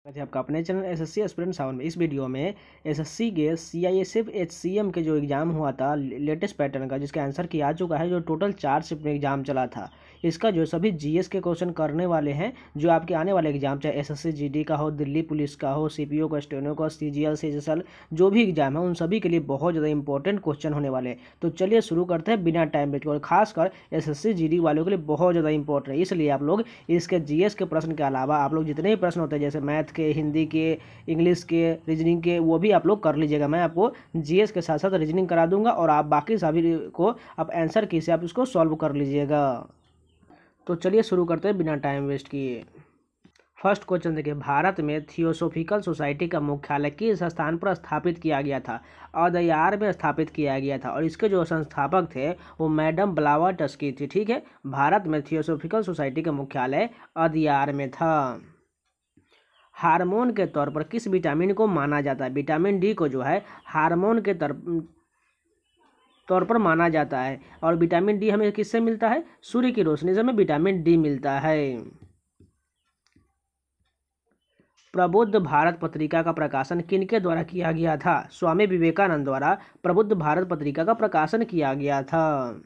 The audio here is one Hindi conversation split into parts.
आपका अपने चैनल एसएससी एस्पिरेंट 7 में इस वीडियो में एसएससी के सीआईएसएफ एचसीएम के जो एग्ज़ाम हुआ था लेटेस्ट पैटर्न का, जिसका आंसर की आ चुका है। जो टोटल 4 शिफ्ट में एग्ज़ाम चला था, इसका जो सभी जीएस के क्वेश्चन करने वाले हैं, जो आपके आने वाले एग्जाम, चाहे एसएससी जीडी का हो, दिल्ली पुलिस का हो, सीपीओ का, स्टेनो का, सीजीएल सीजीएल, जो भी एग्जाम है उन सभी के लिए बहुत ज़्यादा इंपॉर्टेंट क्वेश्चन होने वाले हैं। तो चलिए शुरू करते हैं बिना टाइम वेस्ट, और खासकर एसएससी जीडी वालों के लिए बहुत ज़्यादा इंपॉर्टेंट है। इसलिए आप लोग इसके जीएस के प्रश्न के अलावा आप लोग जितने भी प्रश्न होते हैं, जैसे मैथ के, हिंदी के, इंग्लिश के, रीजनिंग के, वो भी आप लोग कर लीजिएगा। मैं आपको जीएस के साथ साथ रीजनिंग करा दूंगा और आप बाकी सभी को आप आंसर की से आप इसको सॉल्व कर लीजिएगा। तो चलिए शुरू करते हैं बिना टाइम वेस्ट किए। फर्स्ट क्वेश्चन देखिए, भारत में थियोसॉफिकल सोसाइटी का मुख्यालय किस स्थान पर स्थापित किया गया था? अदयार में स्थापित किया गया था, और इसके जो संस्थापक थे वो मैडम ब्लावाटस्की थी। ठीक है, भारत में थियोसॉफिकल सोसाइटी का मुख्यालय अदयार में था। हार्मोन के तौर पर किस विटामिन को माना जाता है? विटामिन डी को जो है हार्मोन के तौर पर माना जाता है। और विटामिन डी हमें किससे मिलता है? सूर्य की रोशनी से हमें विटामिन डी मिलता है। प्रबुद्ध भारत पत्रिका का प्रकाशन किनके द्वारा किया गया था? स्वामी विवेकानंद द्वारा प्रबुद्ध भारत पत्रिका का प्रकाशन किया गया था।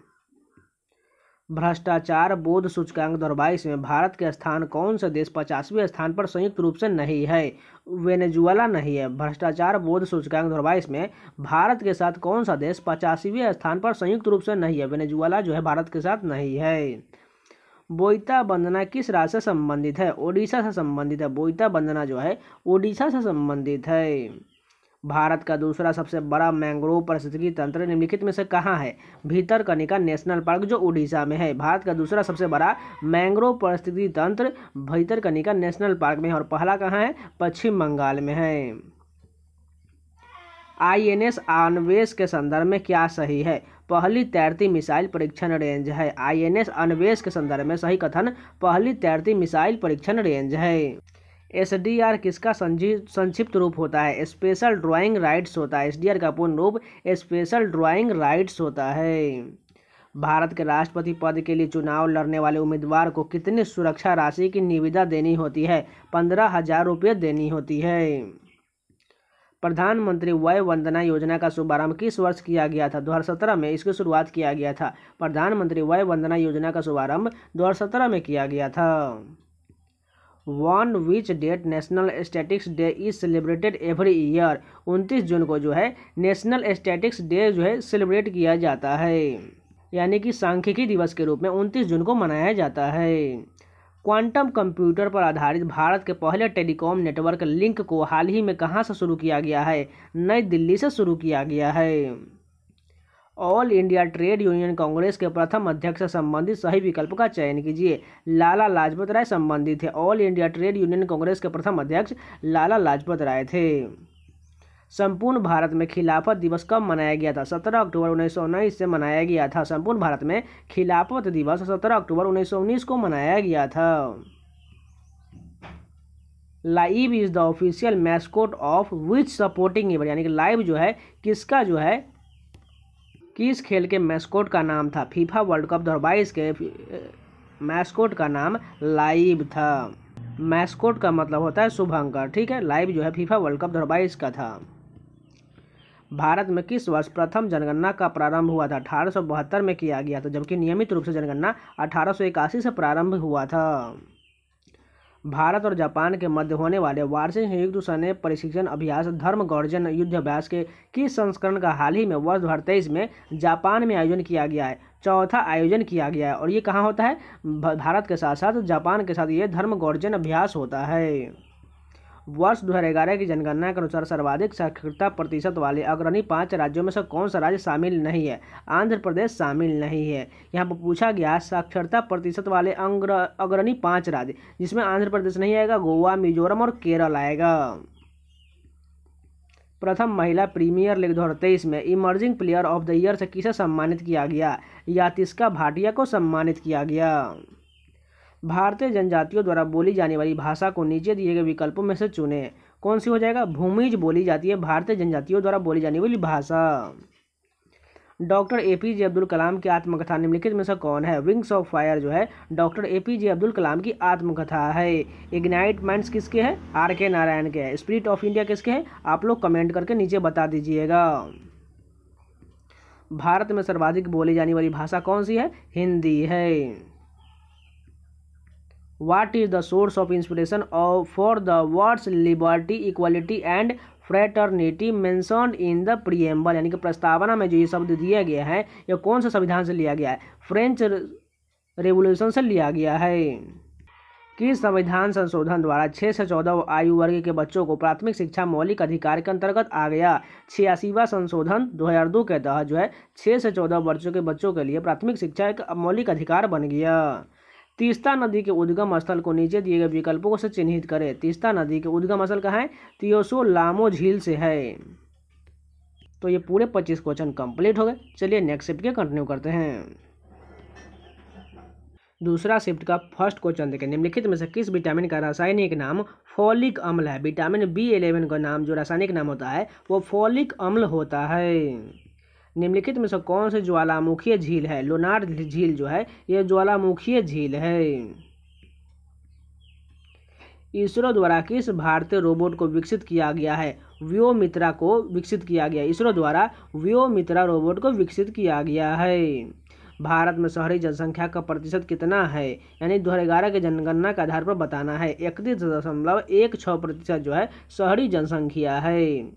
भ्रष्टाचार बोध सूचकांक 2022 में भारत के स्थान कौन सा देश 50वें स्थान पर संयुक्त रूप से नहीं है? वेनेजुएला नहीं है। भ्रष्टाचार बोध सूचकांक 2022 में भारत के साथ कौन सा देश 85वें स्थान पर संयुक्त रूप से नहीं है? वेनेजुएला जो है भारत के साथ नहीं है। बोईता बंदना किस राज्य से संबंधित है? ओडिशा से संबंधित है। बोईता बंदना जो है ओडिशा से संबंधित है। भारत का दूसरा सबसे बड़ा मैंग्रोव पारिस्थितिकी तंत्र निम्नलिखित में से कहाँ है? भीतरकनिका नेशनल पार्क जो उड़ीसा में है। भारत का दूसरा सबसे बड़ा मैंग्रोव पारिस्थितिकी तंत्र भीतरकनिका नेशनल पार्क में है। और पहला कहाँ है? पश्चिम बंगाल में है। आईएनएस अन्वेष के संदर्भ में क्या सही है? पहली तैरती मिसाइल परीक्षण रेंज है। आईएनएस अन्वेष के संदर्भ में सही कथन पहली तैरती मिसाइल परीक्षण रेंज है। एसडीआर किसका संक्षिप्त रूप होता है? स्पेशल ड्राइंग राइट्स होता है। एसडीआर का पूर्ण रूप स्पेशल ड्राइंग राइट्स होता है। भारत के राष्ट्रपति पद के लिए चुनाव लड़ने वाले उम्मीदवार को कितनी सुरक्षा राशि की निविदा देनी होती है? 15,000 रुपये देनी होती है। प्रधानमंत्री वय वंदना योजना का शुभारंभ किस वर्ष किया गया था? 2017 में इसकी शुरुआत किया गया था। प्रधानमंत्री वय वंदना योजना का शुभारंभ 2017 में किया गया था। On which date national statistics day is celebrated every year? 29 जून को जो है नेशनल स्टैटिक्स डे जो है सेलिब्रेट किया जाता है, यानी कि सांख्यिकी दिवस के रूप में 29 जून को मनाया जाता है। क्वांटम कंप्यूटर पर आधारित भारत के पहले टेलीकॉम नेटवर्क लिंक को हाल ही में कहाँ से शुरू किया गया है? नई दिल्ली से शुरू किया गया है। All India trade union Congress के प्रथम अध्यक्ष से संबंधित सही विकल्प का चयन कीजिए। लाला लाजपत राय संबंधित है। All India trade union Congress के प्रथम अध्यक्ष लाला लाजपत राय थे। संपूर्ण भारत में खिलाफत दिवस कब मनाया गया था? 17 अक्टूबर 1919 से मनाया गया था। संपूर्ण भारत में खिलाफत दिवस 17 अक्टूबर 1919 को मनाया गया था। Live is the official mascot of which supporting event, यानी कि लाइव जो है किसका जो है किस खेल के मैस्कोट का नाम था? फीफा वर्ल्ड कप 2022 के मैस्कोट का नाम लाइव था। मैस्कोट का मतलब होता है शुभंकर। ठीक है, लाइव जो है फीफा वर्ल्ड कप 2022 का था। भारत में किस वर्ष प्रथम जनगणना का प्रारंभ हुआ था? 1872 में किया गया था, जबकि नियमित रूप से जनगणना 1881 से प्रारंभ हुआ था। भारत और जापान के मध्य होने वाले वार्षिक संयुक्त सैन्य प्रशिक्षण अभ्यास धर्म गौर्जन युद्ध अभ्यास के किस संस्करण का हाल ही में वर्ष 2023 में जापान में आयोजन किया गया है? चौथा आयोजन किया गया है। और ये कहाँ होता है? भारत के साथ साथ जापान के साथ ये धर्म गौर्जन अभ्यास होता है। वर्ष 2011 की जनगणना के अनुसार सर्वाधिक साक्षरता प्रतिशत वाले अग्रणी 5 राज्यों में से कौन सा राज्य शामिल नहीं है? आंध्र प्रदेश शामिल नहीं है। यहाँ पर पूछा गया साक्षरता प्रतिशत वाले अग्रणी 5 राज्य, जिसमें आंध्र प्रदेश नहीं आएगा, गोवा, मिजोरम और केरल आएगा। प्रथम महिला प्रीमियर लीग 2023 में emerging player of the year से किसे सम्मानित किया गया? यातिस्का भाटिया को सम्मानित किया गया। भारतीय जनजातियों द्वारा बोली जाने वाली भाषा को नीचे दिए गए विकल्पों में से चुने। कौन सी हो जाएगा? भूमिज बोली जाती है भारतीय जनजातियों द्वारा बोली जाने वाली भाषा। डॉक्टर एपीजे अब्दुल कलाम की आत्मकथा निम्नलिखित में से कौन है? विंग्स ऑफ फायर जो है डॉक्टर एपीजे अब्दुल कलाम की आत्मकथा है। इग्नाइट माइंड्स किसके है? आर के नारायण के है। स्पिरिट ऑफ इंडिया किसके है? आप लोग कमेंट करके नीचे बता दीजिएगा। भारत में सर्वाधिक बोली जाने वाली भाषा कौन सी है? हिंदी है। What is the source of inspiration for the words liberty, equality and fraternity mentioned in the preamble? यानी कि प्रस्तावना में जो ये शब्द दिया गया है यह कौन सा संविधान से लिया गया है? फ्रेंच रेवोल्यूशन से लिया गया है। किस संविधान संशोधन द्वारा 6 से 14 आयु वर्ग के बच्चों को प्राथमिक शिक्षा मौलिक अधिकार के अंतर्गत आ गया? 86वां संशोधन 2002 के तहत जो है 6 से 14 वर्षों के बच्चों के लिए प्राथमिक शिक्षा एक मौलिक अधिकार बन गया। तीस्ता नदी के उद्गम स्थल को नीचे दिए गए विकल्पों से चिन्हित करें। तीस्ता नदी के उद्गम स्थल कहाँ है? तियोसो लामो झील से है। तो ये पूरे 25 क्वेश्चन कंप्लीट हो गए। चलिए नेक्स्ट शिफ्ट के कंटिन्यू करते हैं। दूसरा शिफ्ट का फर्स्ट क्वेश्चन देखें। निम्नलिखित में से किस विटामिन का रासायनिक नाम फॉलिक अम्ल है? विटामिन B11 का नाम जो रासायनिक नाम होता है वो फॉलिक अम्ल होता है। निम्नलिखित में से कौन सी ज्वालामुखीय झील है? लोनार झील जो है यह ज्वालामुखीय झील है। इसरो द्वारा किस भारतीय रोबोट को विकसित किया गया है? व्योमित्रा को विकसित किया गया। इसरो द्वारा व्योमित्रा रोबोट को विकसित किया गया है। भारत में शहरी जनसंख्या का प्रतिशत कितना है? यानी 2011 के जनगणना के आधार पर बताना है। 31.16% जो है शहरी जनसंख्या है।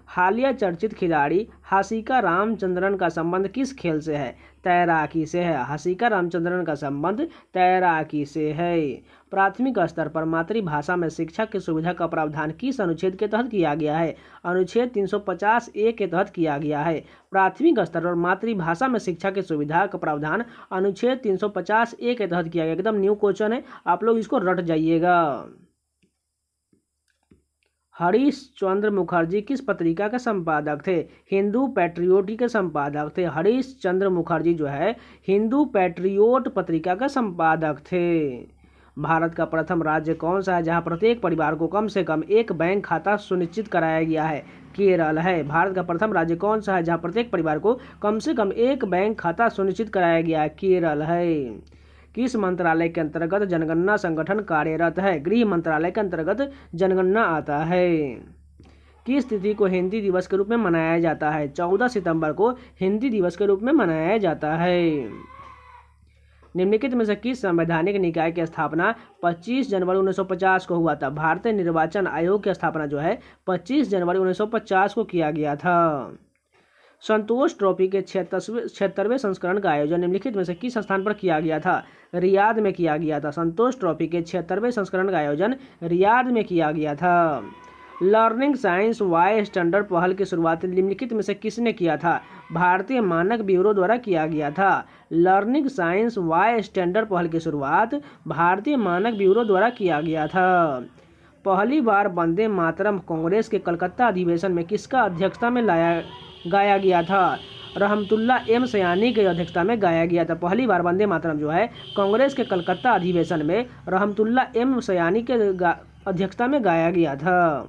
हालिया चर्चित खिलाड़ी हासिका रामचंद्रन का संबंध किस खेल से है? तैराकी से है। हासिका रामचंद्रन का संबंध तैराकी से है। प्राथमिक स्तर पर मातृभाषा में शिक्षा की सुविधा का प्रावधान किस अनुच्छेद के तहत किया गया है? अनुच्छेद 350A के तहत किया गया है। प्राथमिक स्तर पर मातृभाषा में शिक्षा की सुविधा का प्रावधान अनुच्छेद 350A के तहत किया गया। एकदम न्यू क्वेश्चन है, आप लोग इसको रट जाइएगा। हरीश चंद्र मुखर्जी किस पत्रिका के संपादक थे? हिंदू पैट्रियोट के संपादक थे। हरीश चंद्र मुखर्जी जो है हिंदू पैट्रियोट पत्रिका का संपादक थे। भारत का प्रथम राज्य कौन सा है जहां प्रत्येक परिवार को कम से कम एक बैंक खाता सुनिश्चित कराया गया है? केरल है। भारत का प्रथम राज्य कौन सा है जहां प्रत्येक परिवार को कम से कम एक बैंक खाता सुनिश्चित कराया गया है? केरल है। किस मंत्रालय के अंतर्गत जनगणना संगठन कार्यरत है? गृह मंत्रालय के अंतर्गत जनगणना आता है। किस तिथि को हिंदी दिवस के रूप में मनाया जाता है? 14 सितंबर को हिंदी दिवस के रूप में मनाया जाता है। निम्नलिखित में से किस संवैधानिक निकाय की स्थापना 25 जनवरी 1950 को हुआ था? भारतीय निर्वाचन आयोग की स्थापना जो है 25 जनवरी 1950 को किया गया था। संतोष ट्रॉफी के 76वें संस्करण का आयोजन निम्नलिखित में से किस स्थान पर किया गया था? रियाद में किया गया था। संतोष ट्रॉफी के 76वें संस्करण का आयोजन रियाद में किया गया था। लर्निंग साइंस वाई स्टैंडर्ड पहल की शुरुआत निम्नलिखित में से किसने किया था? भारतीय मानक ब्यूरो द्वारा किया गया था। लर्निंग साइंस वाई स्टैंडर्ड पहल की शुरुआत भारतीय मानक ब्यूरो द्वारा किया गया था। पहली बार वंदे मातरम कांग्रेस के कलकत्ता अधिवेशन में किसका अध्यक्षता में गाया गया था? रहमतुल्ला एम सयानी की अध्यक्षता में गाया गया था। पहली बार वंदे मातरम जो है कांग्रेस के कलकत्ता अधिवेशन में रहमतुल्ला एम सयानी के अध्यक्षता में गाया गया था।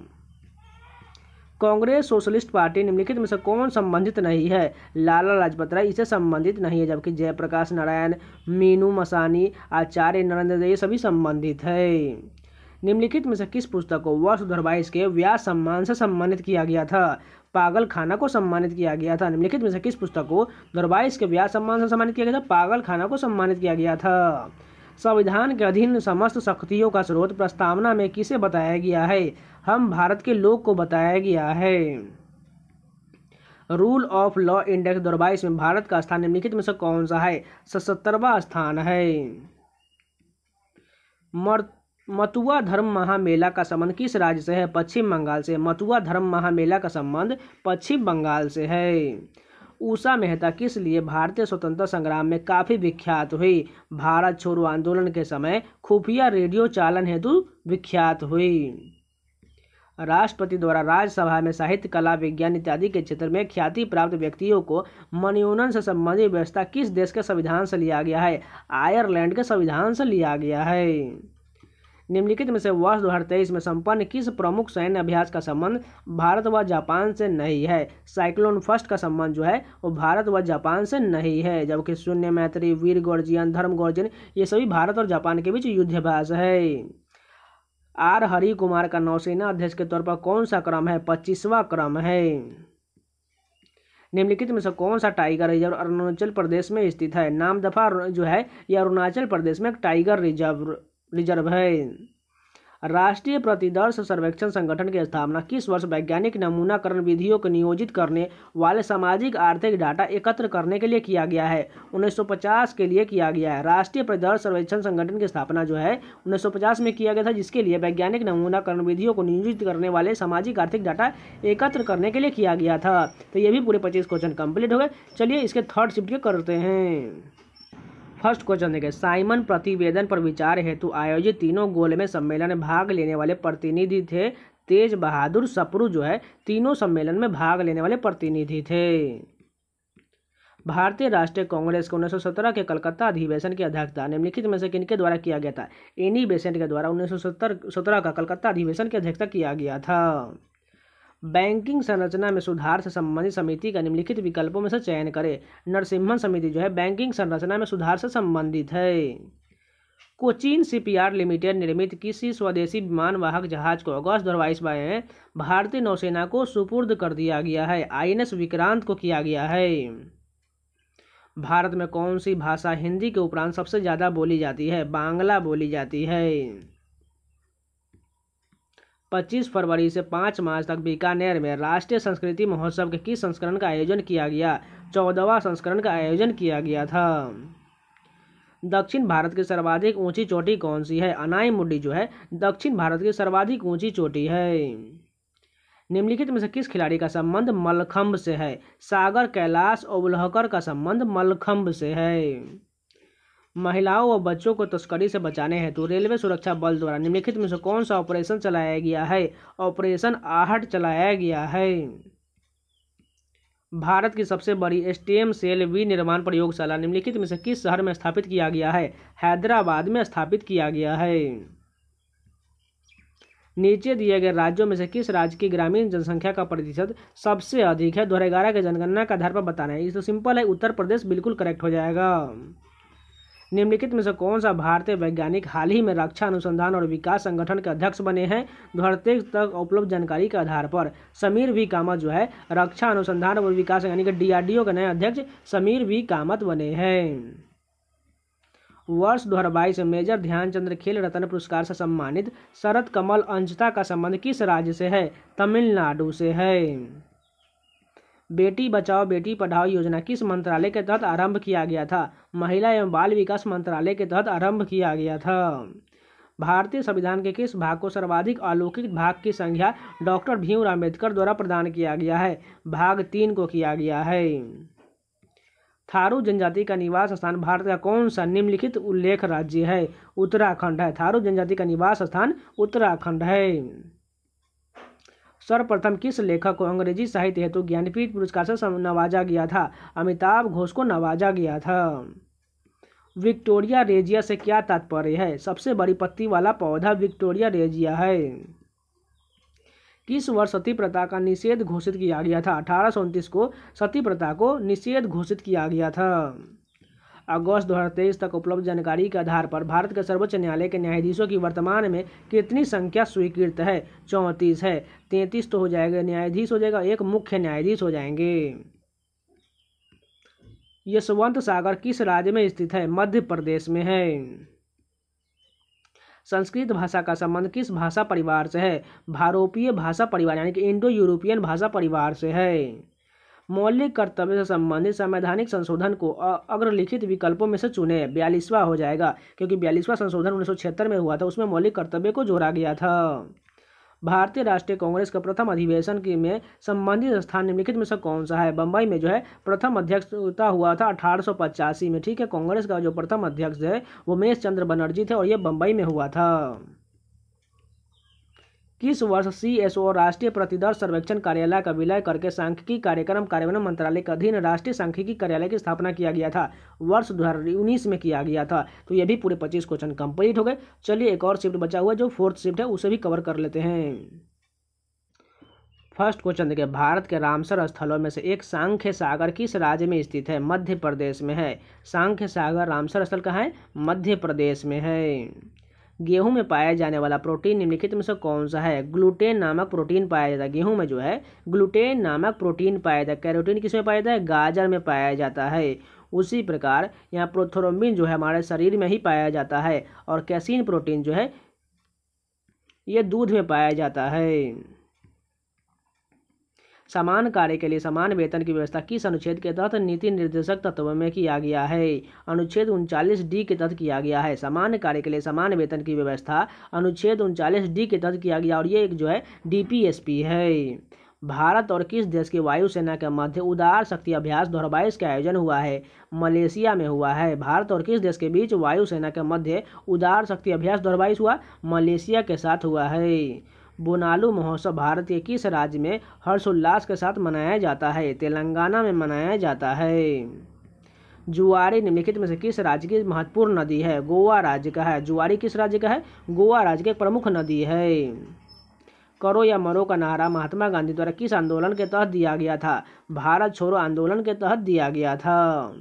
कांग्रेस सोशलिस्ट पार्टी निम्नलिखित में से कौन संबंधित नहीं है? लाला लाजपत राय इससे संबंधित नहीं है, जबकि जयप्रकाश नारायण, मीनू मसानी, आचार्य नरेंद्र ये सभी संबंधित है। निम्नलिखित में से किस पुस्तक को वर्ष 2022 के व्यास सम्मान से सम्मानित किया गया था? पागल खाना को सम्मानित किया गया था। निम्नलिखित में से किस पुस्तक को 2022 के व्यास सम्मान से सम्मानित किया गया था? पागल खाना को सम्मानित किया गया था। संविधान के अधीन समस्त शक्तियों का स्रोत प्रस्तावना में किसे बताया गया है? हम भारत के लोग को बताया गया है। रूल ऑफ लॉ इंडेक्स 2022 में भारत का स्थान निम्नलिखित में से कौन सा है? 77वां स्थान है। मतुआ धर्म महामेला का संबंध किस राज्य से है? पश्चिम बंगाल से। मतुआ धर्म महामेला का संबंध पश्चिम बंगाल से है। उषा मेहता किस लिए भारतीय स्वतंत्रता संग्राम में काफी विख्यात हुई? भारत छोड़ो आंदोलन के समय खुफिया रेडियो चालन हेतु विख्यात हुई। राष्ट्रपति द्वारा राज्यसभा में साहित्य, कला, विज्ञान इत्यादि के क्षेत्र में ख्याति प्राप्त व्यक्तियों को मनोनयन से संबंधित व्यवस्था किस देश के संविधान से लिया गया है? आयरलैंड के संविधान से लिया गया है। निम्नलिखित में से वर्ष 2023 में संपन्न किस प्रमुख सैन्य अभ्यास का संबंध भारत व जापान से नहीं है? साइक्लोन फर्स्ट का संबंध जो है वो भारत व जापान से नहीं है, जबकि शून्य मैत्री, वीर गर्जियन, धर्म गर्जन ये सभी भारत और जापान के बीच युद्धाभ्यास है। आर हरि कुमार का नौसेना अध्यक्ष के तौर पर कौन सा क्रम है? 25वां क्रम है। निम्नलिखित में से कौन सा टाइगर रिजर्व अरुणाचल प्रदेश में स्थित है? नामदफा जो है यह अरुणाचल प्रदेश में एक टाइगर रिजर्व है। राष्ट्रीय प्रतिदर्श सर्वेक्षण संगठन की स्थापना किस वर्ष वैज्ञानिक नमूनाकरण विधियों को नियोजित करने वाले सामाजिक आर्थिक डाटा एकत्र करने के लिए किया गया है? 1950 के लिए किया गया है। राष्ट्रीय प्रतिदर्श सर्वेक्षण संगठन की स्थापना जो है 1950 में किया गया था, जिसके लिए वैज्ञानिक नमूनाकरण विधियों को नियोजित करने वाले सामाजिक आर्थिक डाटा एकत्र करने के लिए किया गया था। तो ये भी पूरे 25 क्वेश्चन कंप्लीट हो गए। चलिए इसके थर्ड शिफ्ट के करते हैं। फर्स्ट क्वेश्चन देखिए, साइमन प्रतिवेदन पर विचार हेतु आयोजित तीनों गोलमेज सम्मेलन में भाग लेने वाले प्रतिनिधि थे। तेज बहादुर सप्रू जो है तीनों सम्मेलन में भाग लेने वाले प्रतिनिधि थे। भारतीय राष्ट्रीय कांग्रेस को 1917 के कलकत्ता अधिवेशन की अध्यक्षता निम्नलिखित में से किनके द्वारा किया गया था? एनी बेसेंट के द्वारा 1917 का कलकत्ता अधिवेशन की अध्यक्षता किया गया था। बैंकिंग संरचना में सुधार से संबंधित समिति का निम्नलिखित विकल्पों में से चयन करें। नरसिम्हन समिति जो है बैंकिंग संरचना में सुधार से संबंधित है। कोचीन शिपयार्ड लिमिटेड निर्मित किसी स्वदेशी विमान वाहक जहाज को अगस्त 2022 में भारतीय नौसेना को सुपुर्द कर दिया गया है? INS विक्रांत को किया गया है। भारत में कौन सी भाषा हिंदी के उपरांत सबसे ज़्यादा बोली जाती है? बांग्ला बोली जाती है। 25 फरवरी से 5 मार्च तक बीकानेर में राष्ट्रीय संस्कृति महोत्सव के किस संस्करण का आयोजन किया गया? 14वां संस्करण का आयोजन किया गया था। दक्षिण भारत की सर्वाधिक ऊंची चोटी कौन सी है? अनाई मुड्डी जो है दक्षिण भारत की सर्वाधिक ऊंची चोटी है। निम्नलिखित में से किस खिलाड़ी का संबंध मलखंभ से है? सागर कैलाश ओबुलहकर का संबंध मलखंभ से है। महिलाओं व बच्चों को तस्करी से बचाने हेतु रेलवे सुरक्षा बल द्वारा निम्नलिखित में से कौन सा ऑपरेशन चलाया गया है? ऑपरेशन आहट चलाया गया है। भारत की सबसे बड़ी स्टेम सेल विनिर्माण प्रयोगशाला निम्नलिखित में से किस शहर में स्थापित किया गया है? हैदराबाद में स्थापित किया गया है। नीचे दिए गए राज्यों में से किस राज्य की ग्रामीण जनसंख्या का प्रतिशत सबसे अधिक है? 2011 के जनगणना के आधार पर बताना है। ये तो सिंपल है, उत्तर प्रदेश बिल्कुल करेक्ट हो जाएगा। निम्नलिखित में से कौन सा भारतीय वैज्ञानिक हाल ही में रक्षा अनुसंधान और विकास संगठन के अध्यक्ष बने हैं? 2023 तक उपलब्ध जानकारी के आधार पर समीर वी कामत जो है रक्षा अनुसंधान और विकास यानी कि DRDO के नए अध्यक्ष समीर वी कामत बने हैं। वर्ष 2022 में मेजर ध्यानचंद खेल रत्न पुरस्कार से सम्मानित शरद कमल अंशता का संबंध किस राज्य से है? तमिलनाडु से है। बेटी बचाओ बेटी पढ़ाओ योजना किस मंत्रालय के तहत आरंभ किया गया था? महिला एवं बाल विकास मंत्रालय के तहत आरंभ किया गया था। भारतीय संविधान के किस भाग को सर्वाधिक अलौकिक भाग की संज्ञा डॉक्टर भीमराव अम्बेडकर द्वारा प्रदान किया गया है? भाग 3 को किया गया है। थारू जनजाति का निवास स्थान भारत का कौन सा निम्नलिखित उल्लेख राज्य है? उत्तराखंड है। थारू जनजाति का निवास स्थान उत्तराखंड है। सर्वप्रथम किस लेखक को अंग्रेजी साहित्य हेतु ज्ञानपीठ पुरस्कार से नवाजा गया था? अमिताभ घोष को नवाजा गया था। विक्टोरिया रेजिया से क्या तात्पर्य है? सबसे बड़ी पत्ती वाला पौधा विक्टोरिया रेजिया है। किस वर्ष सती प्रथा का निषेध घोषित किया गया था? 1829 को सती प्रथा को निषेध घोषित किया गया था। अगस्त 2023 तक उपलब्ध जानकारी के आधार पर भारत के सर्वोच्च न्यायालय के न्यायाधीशों की वर्तमान में कितनी संख्या स्वीकृत है? 34 है। 33 तो हो जाएगा, न्यायाधीश हो जाएगा, एक मुख्य न्यायाधीश हो जाएंगे। यशवंत सागर किस राज्य में स्थित है? मध्य प्रदेश में है। संस्कृत भाषा का संबंध किस भाषा परिवार से है? भारोपीय भाषा परिवार यानी कि इंडो यूरोपियन भाषा परिवार से है। मौलिक कर्तव्य से संबंधित संवैधानिक संशोधन को अग्रलिखित विकल्पों में से चुने। 42वां हो जाएगा, क्योंकि 42वां संशोधन 1976 में हुआ था, उसमें मौलिक कर्तव्य को जोड़ा गया था। भारतीय राष्ट्रीय कांग्रेस का प्रथम अधिवेशन में संबंधित स्थान निम्नलिखित में से कौन सा है? बम्बई में जो है प्रथम अध्यक्षता हुआ था 1885 में। ठीक है, कांग्रेस का जो प्रथम अध्यक्ष है वो उमेश चंद्र बनर्जी थे और ये बम्बई में हुआ था। किस वर्ष CSO राष्ट्रीय प्रतिदर्श सर्वेक्षण कार्यालय का विलय करके सांख्यिकी कार्यक्रम कार्यान्वयन मंत्रालय के अधीन राष्ट्रीय सांख्यिकी कार्यालय की स्थापना किया गया था? वर्ष 2019 में किया गया था। तो ये भी पूरे 25 क्वेश्चन कंप्लीट हो गए। चलिए एक और शिफ्ट बचा हुआ जो 4th शिफ्ट है उसे भी कवर कर लेते हैं। फर्स्ट क्वेश्चन देखिए, भारत के रामसर स्थलों में से एक सांख्य सागर किस राज्य में स्थित है? मध्य प्रदेश में है। सांख्य सागर रामसर स्थल कहाँ है? मध्य प्रदेश में है। गेहूं में पाया जाने वाला प्रोटीन निम्नलिखित में से कौन सा है? ग्लूटेन नामक प्रोटीन पाया जाता है। गेहूं में जो है ग्लूटेन नामक प्रोटीन पाया जाता है। कैरोटीन किस में पाया जाता है? गाजर में पाया जाता है। उसी प्रकार यहाँ प्रोथ्रोम्बिन जो है हमारे शरीर में ही पाया जाता है, और कैसीन प्रोटीन जो है ये दूध में पाया जाता है। समान कार्य के लिए समान वेतन की व्यवस्था किस अनुच्छेद के तहत नीति निर्देशक तत्व में किया गया है? अनुच्छेद 39D के तहत किया गया है। समान कार्य के लिए समान वेतन की व्यवस्था अनुच्छेद 39D के तहत किया गया, और ये एक जो है DPSP है। भारत और किस देश की वायुसेना के मध्य उदार शक्ति अभ्यास 2022 का आयोजन हुआ है? मलेशिया में हुआ है। भारत और किस देश के बीच वायुसेना के मध्य उदार शक्ति अभ्यास 2022 हुआ? मलेशिया के साथ हुआ है। बोनालू महोत्सव भारत के किस राज्य में हर्षोल्लास के साथ मनाया जाता है? तेलंगाना में मनाया जाता है। जुआरी निम्नलिखित में से किस राज्य की महत्वपूर्ण नदी है? गोवा राज्य का है। जुआरी किस राज्य का है? गोवा राज्य की एक प्रमुख नदी है। करो या मरो का नारा महात्मा गांधी द्वारा किस आंदोलन के तहत दिया गया था? भारत छोड़ो आंदोलन के तहत दिया गया था।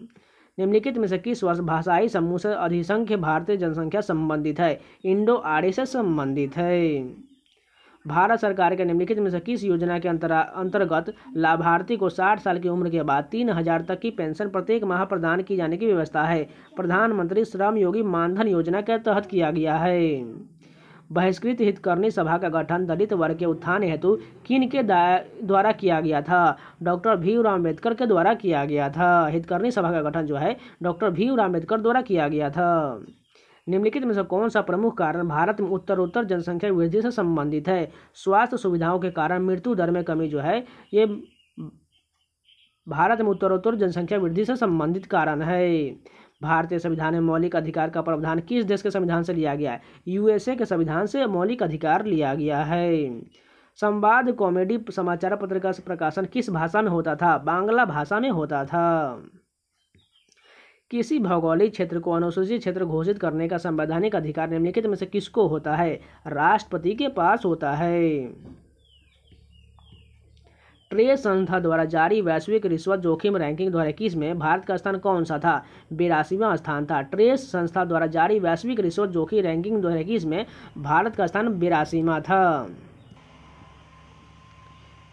निम्नलिखित में से किस वर्ष भाषाई समूह से अधिसंख्य भारतीय जनसंख्या संबंधित है? इंडो आर्य से संबंधित है। भारत सरकार के निम्नलिखित में से किस योजना के अंतर्गत लाभार्थी को 60 साल की उम्र के बाद 3000 तक की पेंशन प्रत्येक माह प्रदान की जाने की व्यवस्था है? प्रधानमंत्री श्रम योगी मानधन योजना के तहत किया गया है। बहिष्कृत हितकर्मी सभा का गठन दलित वर्ग के उत्थान हेतु किन के द्वारा किया गया था? डॉक्टर भीमराव अम्बेडकर के द्वारा किया गया था। हितकर्मी सभा का गठन जो है डॉक्टर भीमराव अम्बेडकर द्वारा किया गया था। निम्नलिखित में से कौन सा प्रमुख कारण भारत में उत्तरोत्तर जनसंख्या वृद्धि से संबंधित है? स्वास्थ्य सुविधाओं के कारण मृत्यु दर में कमी जो है ये भारत में उत्तरोत्तर जनसंख्या वृद्धि से संबंधित कारण है। भारतीय संविधान में मौलिक अधिकार का प्रावधान किस देश के संविधान से लिया गया है? USA के संविधान से मौलिक अधिकार लिया गया है। संवाद कॉमेडी समाचार पत्र का प्रकाशन किस भाषा में होता था? बांग्ला भाषा में होता था। किसी भौगोलिक क्षेत्र को अनुसूचित क्षेत्र घोषित करने का संवैधानिक अधिकार निम्नलिखित में से किसको होता है? राष्ट्रपति के पास होता है। ट्रेस संस्था द्वारा जारी वैश्विक रिश्वत जोखिम रैंकिंग 2021 में भारत का स्थान कौन सा था? 82वां स्थान था। ट्रेस संस्था द्वारा जारी वैश्विक रिश्वत जोखिम रैंकिंग 2021 में भारत का स्थान 82वां था।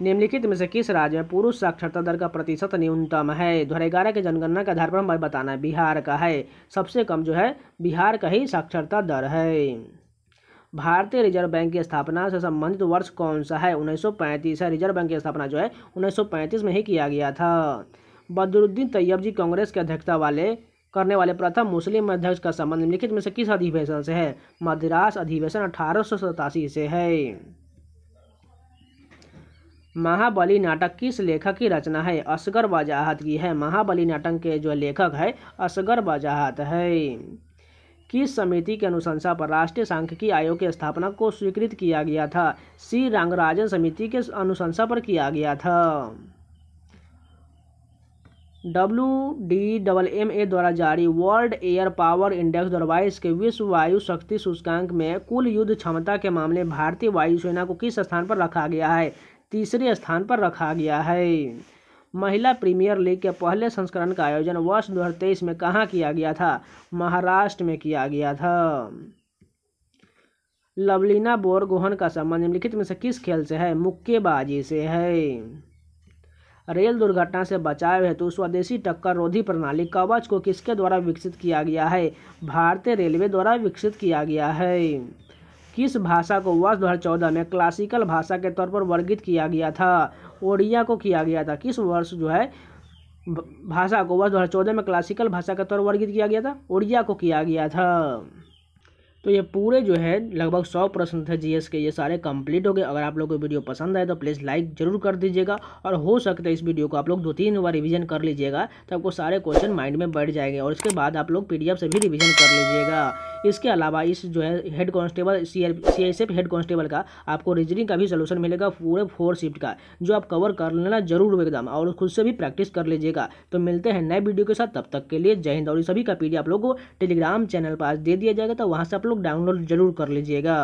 निम्नलिखित में से किस राज्य में पुरुष साक्षरता दर का प्रतिशत न्यूनतम है? 2011 के जनगणना के आधार पर हमें बताना है। बिहार का है। सबसे कम जो है बिहार का ही साक्षरता दर है। भारतीय रिजर्व बैंक की स्थापना से संबंधित वर्ष कौन सा है? 1935 है। रिजर्व बैंक की स्थापना जो है 1935 में ही किया गया था। बदरुद्दीन तैयब जी कांग्रेस की अध्यक्षता करने वाले प्रथम मुस्लिम अध्यक्ष का संबंध निम्नलिखित में से किस अधिवेशन से है? मद्रास अधिवेशन 1887 से है। महाबली नाटक किस लेखक की रचना है? असगर वजाहत की है। महाबली नाटक के जो लेखक है असगर वजाहत है। किस समिति की अनुशंसा पर राष्ट्रीय सांख्यिकी आयोग की स्थापना को स्वीकृत किया गया था? सी रंगराजन समिति के अनुशंसा पर किया गया था। WDMA द्वारा जारी वर्ल्ड एयर पावर इंडेक्स 2022 के विश्व वायु शक्ति सूचकांक में कुल युद्ध क्षमता के मामले में भारतीय वायुसेना को किस स्थान पर रखा गया है? तीसरे स्थान पर रखा गया है। महिला प्रीमियर लीग के पहले संस्करण का आयोजन वर्ष 2023 में कहाँ किया गया था? महाराष्ट्र में किया गया था। लवलीना बोरगोहन का संबंध निम्नलिखित में से किस खेल से है? मुक्केबाजी से है। रेल दुर्घटना से बचाव हेतु स्वदेशी टक्कर रोधी प्रणाली कवच को किसके द्वारा विकसित किया गया है? भारतीय रेलवे द्वारा विकसित किया गया है। किस भाषा को वर्ष 2014 में क्लासिकल भाषा के तौर पर वर्गीकृत किया गया था? ओडिया को किया गया था। किस वर्ष जो है भाषा को वर्ष 2014 में क्लासिकल भाषा के तौर पर वर्गीकृत किया गया था? ओडिया को किया गया था। तो ये पूरे जो है लगभग 100 प्रश्न थे जीएस के, ये सारे कंप्लीट हो गए। अगर आप लोग को वीडियो पसंद आए तो प्लीज़ लाइक जरूर कर दीजिएगा, और हो सकता है इस वीडियो को आप लोग 2-3 बार रिवीजन कर लीजिएगा, तो आपको सारे क्वेश्चन माइंड में बैठ जाएंगे, और इसके बाद आप लोग पीडीएफ से भी रिवीजन कर लीजिएगा। इसके अलावा इस जो है head constable CISF head constable का आपको रीजनिंग का भी सोल्यूशन मिलेगा पूरे 4 शिफ्ट का, जो आप कवर कर लेना जरूर एकदम, और खुद से भी प्रैक्टिस कर लीजिएगा। तो मिलते हैं नए वीडियो के साथ, तब तक के लिए जय हिंद। और सभी का पीडीएफ आप लोगों को टेलीग्राम चैनल पर आज दे दिया जाएगा, तो वहाँ से आप लोग डाउनलोड जरूर कर लीजिएगा।